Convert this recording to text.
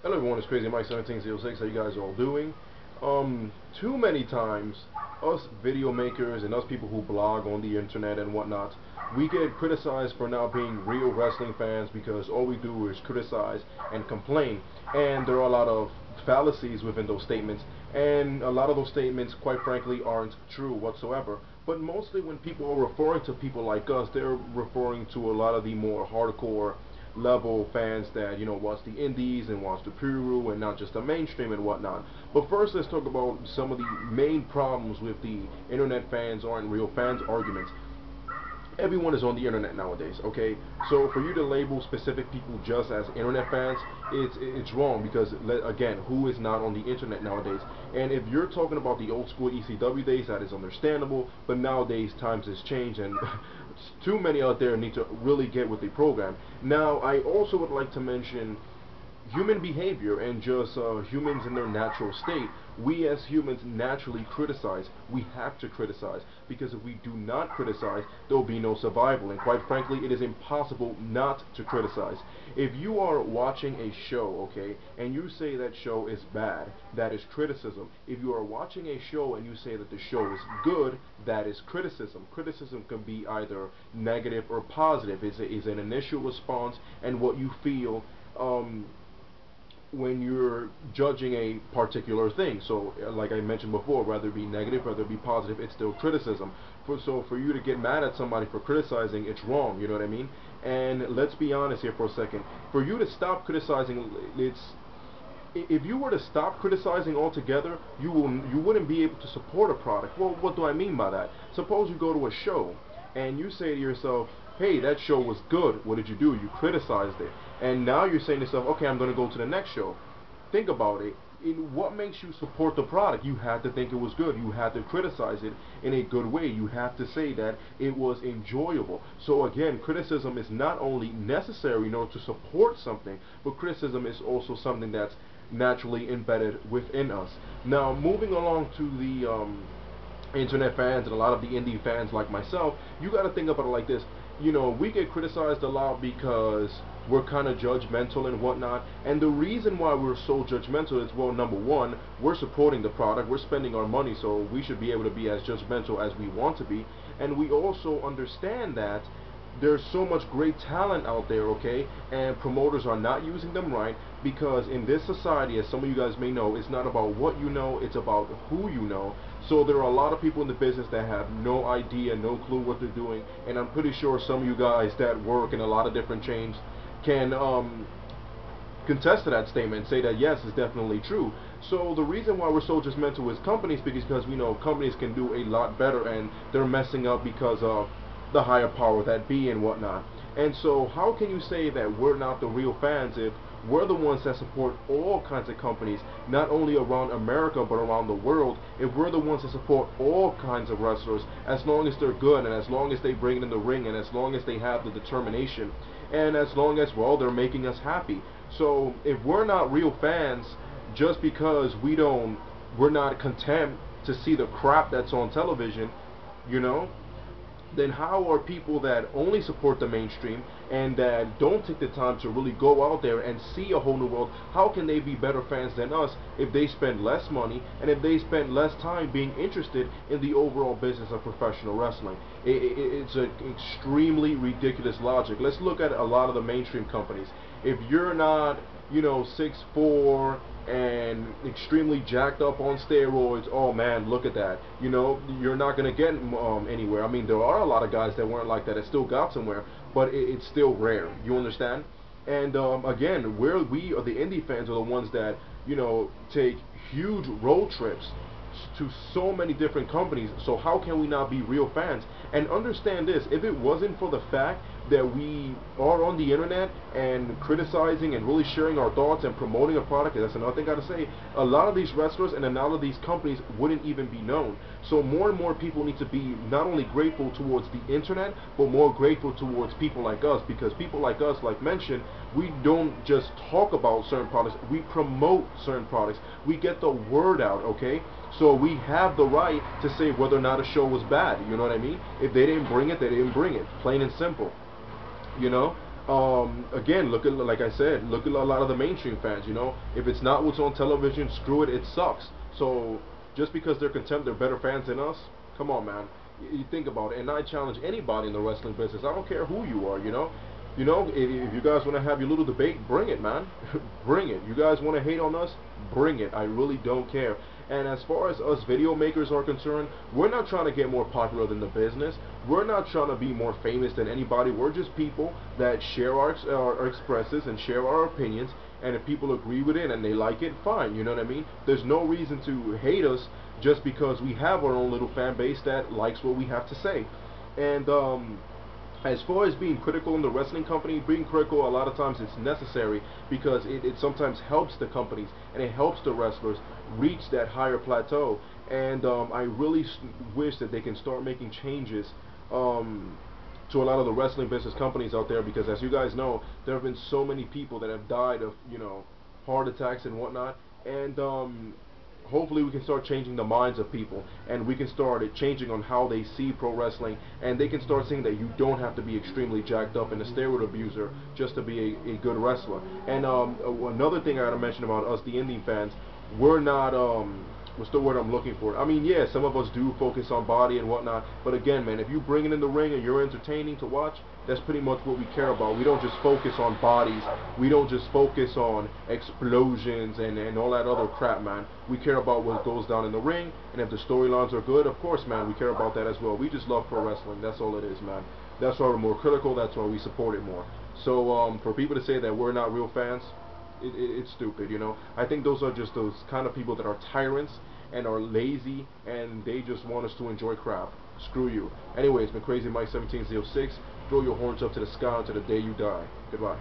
Hello everyone, it's Crazy Mike 1706. How you guys all doing? Too many times, us video makers and us people who blog on the internet and whatnot, we get criticized for not being real wrestling fans because all we do is criticize and complain. And there are a lot of fallacies within those statements, and a lot of those statements, quite frankly, aren't true whatsoever. But mostly when people are referring to people like us, they're referring to a lot of the more hardcore level fans that watch the indies and watch the Puru and not just the mainstream and whatnot. But first, let's talk about some of the main problems with the internet fans aren't real fans arguments. Everyone is on the internet nowadays, okay? So for you to label specific people just as internet fans, it's wrong because again, who is not on the internet nowadays? And if you're talking about the old school ECW days, that is understandable. But nowadays times has changed, and too many out there need to really get with the program. Now, I also would like to mention human behavior and just humans in their natural state. We as humans naturally criticize. We have to criticize because if we do not criticize, there will be no survival. And quite frankly, it is impossible not to criticize. If you are watching a show, okay, and you say that show is bad, that is criticism. If you are watching a show and you say that the show is good, that is criticism. Criticism can be either negative or positive. It's an initial response and what you feel when you're judging a particular thing. So like I mentioned before, whether it be negative, whether it be positive, it's still criticism. So for you to get mad at somebody for criticizing, it's wrong, you know what I mean? And let's be honest here for a second. For you to stop criticizing, if you were to stop criticizing altogether, you wouldn't be able to support a product. Well, what do I mean by that? Suppose you go to a show and you say to yourself, hey, that show was good. What did you do? You criticized it. And now you're saying to yourself, okay, I'm going to go to the next show. Think about it. What makes you support the product? You had to think it was good. You had to criticize it in a good way. You have to say that it was enjoyable. So again, criticism is not only necessary in order to support something, but criticism is also something that's naturally embedded within us. Now, moving along to the internet fans and a lot of the indie fans like myself, you got to think about it like this. We get criticized a lot because we're kind of judgmental and whatnot, and the reason why we're so judgmental is, well, number one, we're supporting the product, we're spending our money, so we should be able to be as judgmental as we want to be. And we also understand that there's so much great talent out there, okay, and promoters are not using them right, because in this society, as some of you guys may know, it's not about what you know, it's about who you know. So there are a lot of people in the business that have no idea, no clue what they're doing, and I'm pretty sure some of you guys that work in a lot of different chains can contest to that statement and say that yes, it's definitely true. So the reason why we're so judgmental as companies because we know companies can do a lot better and they're messing up because of the higher power that be and whatnot. And so how can you say that we're not the real fans if we're the ones that support all kinds of companies, not only around America but around the world? If we're the ones that support all kinds of wrestlers, as long as they're good and as long as they bring it in the ring and as long as they have the determination and as long as, well, they're making us happy. So if we're not real fans just because we're not content to see the crap that's on television, then how are people that only support the mainstream and that don't take the time to really go out there and see a whole new world, how can they be better fans than us if they spend less money and if they spend less time being interested in the overall business of professional wrestling? It's an extremely ridiculous logic. Let's look at a lot of the mainstream companies. If you're not 6'4" and extremely jacked up on steroids, oh man, look at that. You're not going to get anywhere. I mean, there are a lot of guys that weren't like that that still got somewhere, but it's still rare. You understand? And again, we are the indie fans are the ones that take huge road trips to so many different companies. So how can we not be real fans? And understand this, if it wasn't for the fact that we are on the internet and criticizing and really sharing our thoughts and promoting a product, that's another thing I gotta say, a lot of these wrestlers and a lot of these companies wouldn't even be known. So more and more people need to be not only grateful towards the internet, but more grateful towards people like us, because people like us, like mentioned, we don't just talk about certain products, we promote certain products, we get the word out, okay? So we have the right to say whether or not a show was bad, you know what I mean? If they didn't bring it, they didn't bring it, plain and simple. Again, look at, like I said, look at a lot of the mainstream fans. You know, if it's not what's on television, screw it, it sucks. So just because they're content, they're better fans than us. Come on, man. You think about it. And I challenge anybody in the wrestling business. I don't care who you are. If you guys want to have your little debate, bring it, man. Bring it. You guys want to hate on us? Bring it. I really don't care. And as far as us video makers are concerned, we're not trying to get more popular than the business. We're not trying to be more famous than anybody. We're just people that share our expresses and share our opinions. And if people agree with it and they like it, fine. You know what I mean? There's no reason to hate us just because we have our own little fan base that likes what we have to say. And as far as being critical in the wrestling company, being critical a lot of times it's necessary because it sometimes helps the companies and it helps the wrestlers reach that higher plateau. And I really wish that they can start making changes to a lot of the wrestling business companies out there, because as you guys know, there have been so many people that have died of heart attacks and whatnot. And hopefully we can start changing the minds of people, and we can start changing on how they see pro wrestling, and they can start seeing that you don't have to be extremely jacked up and a steroid abuser just to be a good wrestler. And another thing I gotta mention about us, the Indy fans, we're not what's the word I'm looking for? I mean, yeah, some of us do focus on body and whatnot, but again, man, if you bring it in the ring and you're entertaining to watch, that's pretty much what we care about. We don't just focus on bodies. We don't just focus on explosions and all that other crap, man. We care about what goes down in the ring, and if the storylines are good, of course, man, we care about that as well. We just love pro wrestling. That's all it is, man. That's why we're more critical. That's why we support it more. So for people to say that we're not real fans, it's stupid, I think those are just those kind of people that are tyrants and are lazy, and they just want us to enjoy crap. Screw you. Anyway, it's been Crazy Mike 1706. Throw your horns up to the sky until the day you die. Goodbye.